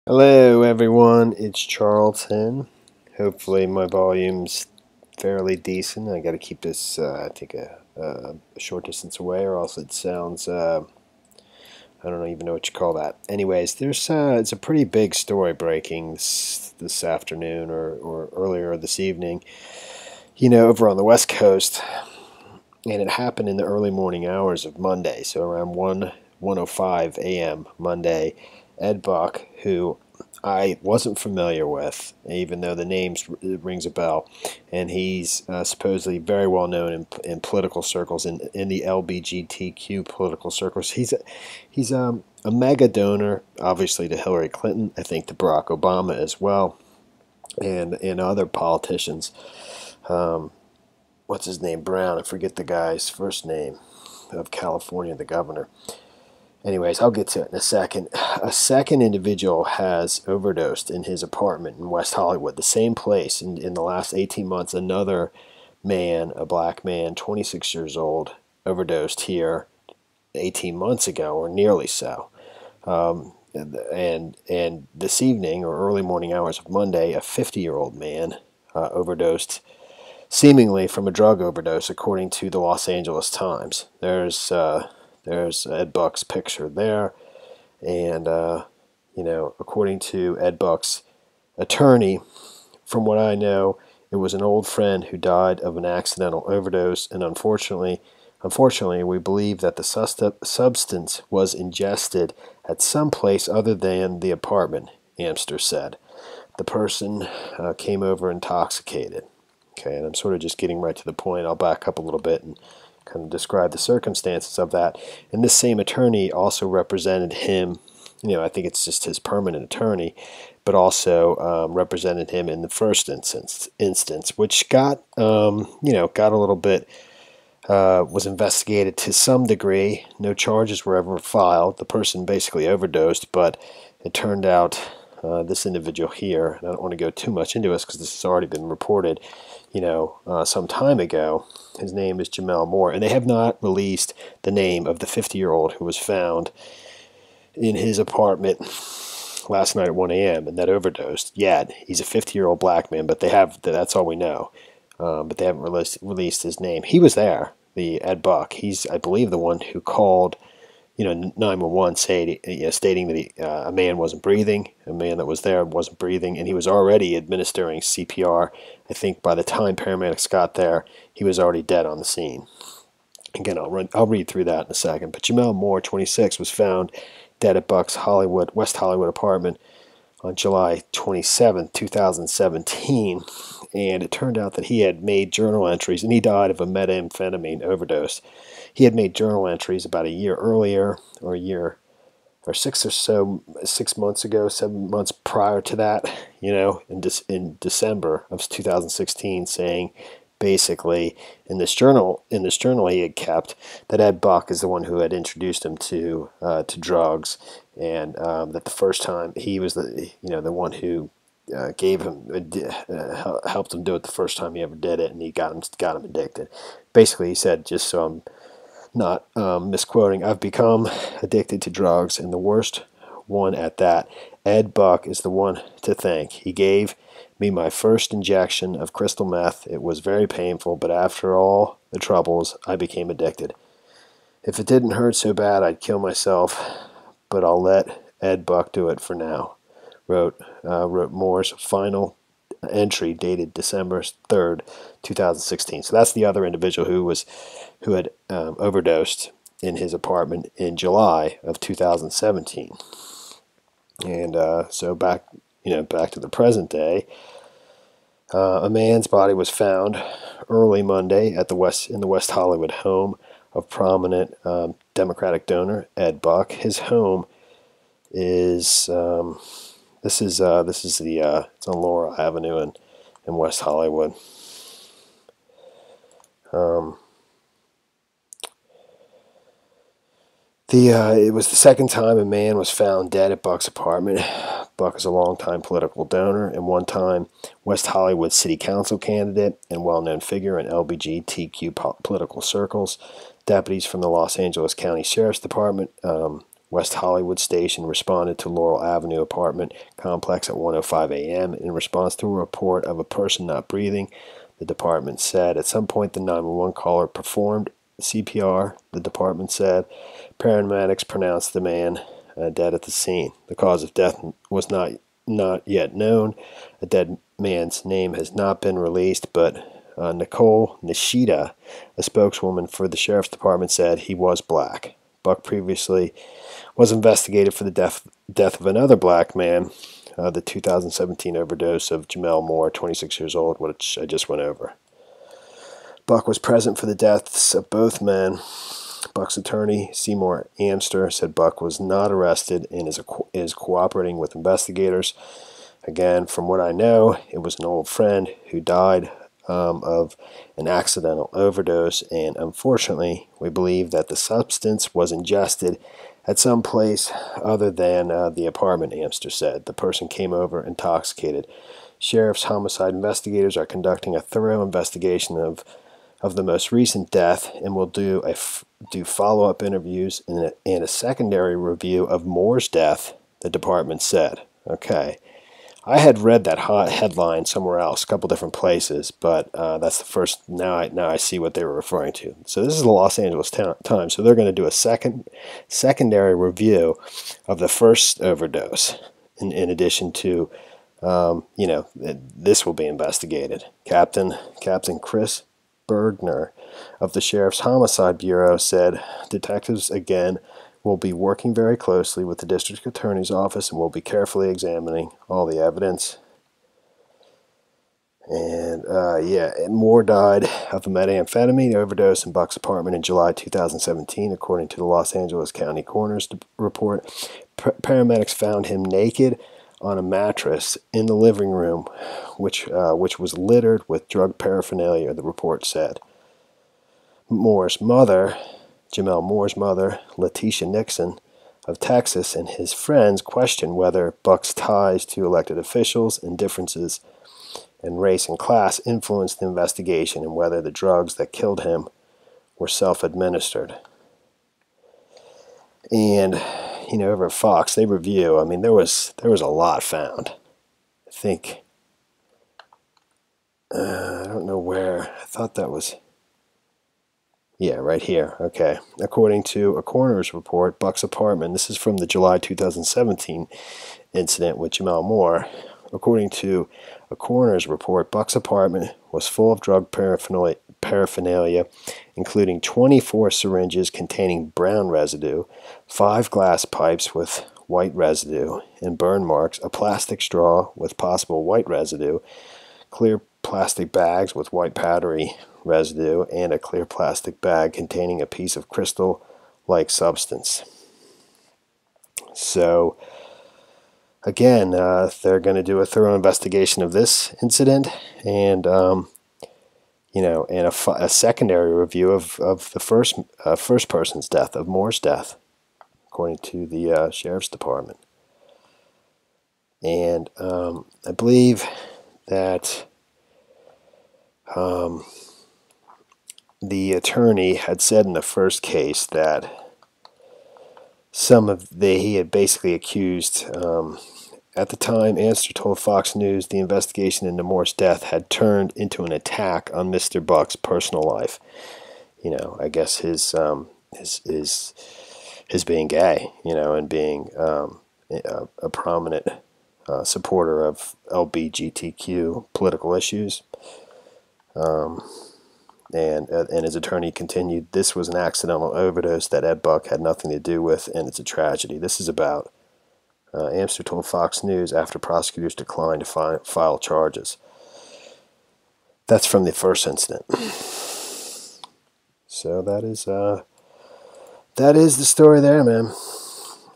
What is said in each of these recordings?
Hello everyone, it's Charlton. Hopefully my volume's fairly decent. I gotta keep this, I think, a short distance away or else it sounds, I don't even know what you call that. Anyways, it's a pretty big story breaking this afternoon or earlier this evening, over on the West Coast. And it happened in the early morning hours of Monday, so around 1:05 a.m. Monday. Ed Buck, who I wasn't familiar with, even though the name rings a bell, and he's supposedly very well known in political circles, in the LGBTQ political circles. He's a mega donor, obviously, to Hillary Clinton, I think to Barack Obama as well, and other politicians. Um, what's his name? Brown. I forget the guy's first name, of California, the governor. Anyways, I'll get to it in a second. A second individual has overdosed in his apartment in West Hollywood, the same place. In the last 18 months, another man, a black man, 26 years old, overdosed here 18 months ago, or nearly so. And this evening, or early morning hours of Monday, a 50-year-old man overdosed, seemingly from a drug overdose, according to the Los Angeles Times. There's Ed Buck's picture there, and according to Ed Buck's attorney, from what I know, it was an old friend who died of an accidental overdose, and unfortunately, we believe that the substance was ingested at some place other than the apartment, Amster said. The person came over intoxicated. Okay, and I'm sort of just getting right to the point. I'll back up a little bit and kind of describe the circumstances of that. And this same attorney also represented him, I think it's just his permanent attorney, but also represented him in the first instance, which got a little bit, was investigated to some degree. No charges were ever filed. The person basically overdosed, but it turned out this individual here, and I don't want to go too much into this because this has already been reported, some time ago. His name is Jamel Moore, and they have not released the name of the 50-year-old who was found in his apartment last night at 1 a.m. and that overdosed yet. He's a 50-year-old black man, but that's all we know. But they haven't released his name. He was there, the Ed Buck. He's, I believe, the one who called 911 stating that a man wasn't breathing, a man that was there wasn't breathing, and he was already administering CPR. I think by the time paramedics got there, he was already dead on the scene. Again, I'll read through that in a second. But Jamel Moore, 26, was found dead at Buck's West Hollywood apartment on July 27, 2017, and it turned out that he had made journal entries, and he died of a methamphetamine overdose. He had made journal entries about a year earlier, or 6 months ago, 7 months prior to that, in December of 2016, saying basically in this journal he had kept, that Ed Buck is the one who had introduced him to drugs, and that the first time he was the one who gave him helped him do it the first time he ever did it, and he got him addicted. Basically, he said, just so I'm not misquoting, I've become addicted to drugs, and the worst one at that. Ed Buck is the one to thank. He gave me my first injection of crystal meth. It was very painful, but after all the troubles, I became addicted. If it didn't hurt so bad, I'd kill myself, but I'll let Ed Buck do it for now, wrote Moore's final entry dated December 3rd, 2016. So that's the other individual who had overdosed in his apartment in July of 2017. And so back to the present day. A man's body was found early Monday in the West Hollywood home of prominent Democratic donor Ed Buck. His home is it's on Laurel Avenue in West Hollywood. It was the second time a man was found dead at Buck's apartment. Buck is a longtime political donor and one-time West Hollywood City Council candidate and well-known figure in LGBTQ political circles. Deputies from the Los Angeles County Sheriff's Department West Hollywood station responded to Laurel Avenue apartment complex at 1:05 a.m. in response to a report of a person not breathing. The department said at some point the 911 caller performed CPR. The department said paramedics pronounced the man dead at the scene. The cause of death was not yet known. A dead man's name has not been released, but Nicole Nishida, a spokeswoman for the sheriff's department, said he was black. Buck previously was investigated for the death of another black man, the 2017 overdose of Jamel Moore, 26 years old, which I just went over. Buck was present for the deaths of both men. Buck's attorney, Seymour Amster, said Buck was not arrested and is cooperating with investigators. Again, from what I know, it was an old friend who died of an accidental overdose, and unfortunately, we believe that the substance was ingested at some place other than the apartment, Amster said. The person came over intoxicated. Sheriff's homicide investigators are conducting a thorough investigation of the most recent death and will do follow-up interviews and a secondary review of Moore's death, the department said. Okay. I had read that headline somewhere else, a couple different places, but that's the first. Now I see what they were referring to. So this is the Los Angeles Times. So they're going to do a secondary review of the first overdose, in addition to, this will be investigated. Captain Chris Bergner of the Sheriff's Homicide Bureau said detectives again will be working very closely with the district attorney's office and will be carefully examining all the evidence. And Moore died of a methamphetamine overdose in Buck's apartment in July 2017, according to the Los Angeles County Coroner's report. Paramedics found him naked on a mattress in the living room, which was littered with drug paraphernalia, the report said. Moore's mother, Jamel Moore's mother, Letitia Nixon of Texas, and his friends questioned whether Buck's ties to elected officials and differences in race and class influenced the investigation and whether the drugs that killed him were self-administered. And over at Fox, they review. I mean, there was a lot found. I think I don't know where. I thought that was. Yeah, right here. Okay. According to a coroner's report, Buck's apartment. This is from the July 2017 incident with Jamel Moore. According to a coroner's report, Buck's apartment was full of drug paraphernalia, including 24 syringes containing brown residue, 5 glass pipes with white residue and burn marks, a plastic straw with possible white residue, clear plastic bags with white powdery residue, and a clear plastic bag containing a piece of crystal-like substance. So, again, they're going to do a thorough investigation of this incident, and and a secondary review of the first person's death, of Moore's death, according to the sheriff's department. And I believe that the attorney had said in the first case that he had basically accused. At the time, Amster told Fox News the investigation into Moore's death had turned into an attack on Mr. Buck's personal life. I guess his being gay, and being a prominent supporter of LGBTQ political issues. And his attorney continued, this was an accidental overdose that Ed Buck had nothing to do with, and it's a tragedy. This is about, Amster told Fox News after prosecutors declined to file charges. That's from the first incident. So that is the story there, man.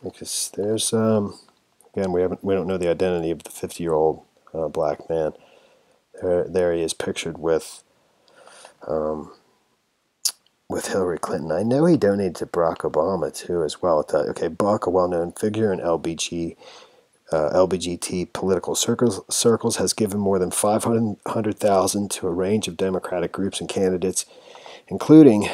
Because there's again, we don't know the identity of the 50-year-old black man. There he is pictured with Hillary Clinton. I know he donated to Barack Obama too, as well. Okay, Buck, a well-known figure in LGBT political circles, has given more than $500,000 to a range of Democratic groups and candidates, including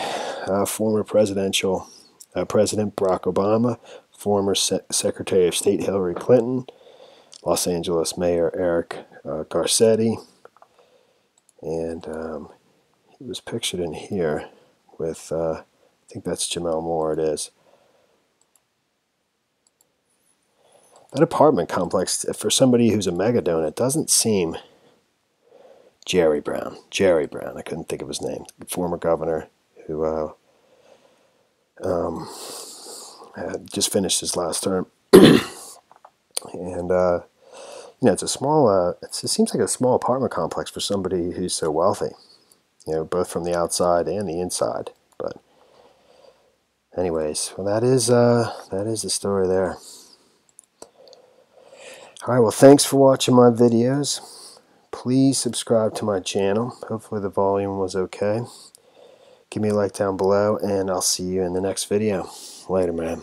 former President Barack Obama, former Secretary of State Hillary Clinton, Los Angeles Mayor Eric Garcetti, and he was pictured in here with, I think that's Jamel Moore, it is. That apartment complex, for somebody who's a megadonor, it doesn't seem... Jerry Brown, I couldn't think of his name, former governor who just finished his last term. And it's a small, it seems like a small apartment complex for somebody who's so wealthy, both from the outside and the inside. But anyways, well, that is the story there. All right, well, thanks for watching my videos. Please subscribe to my channel. Hopefully the volume was okay. Give me a like down below, and I'll see you in the next video. Later, man.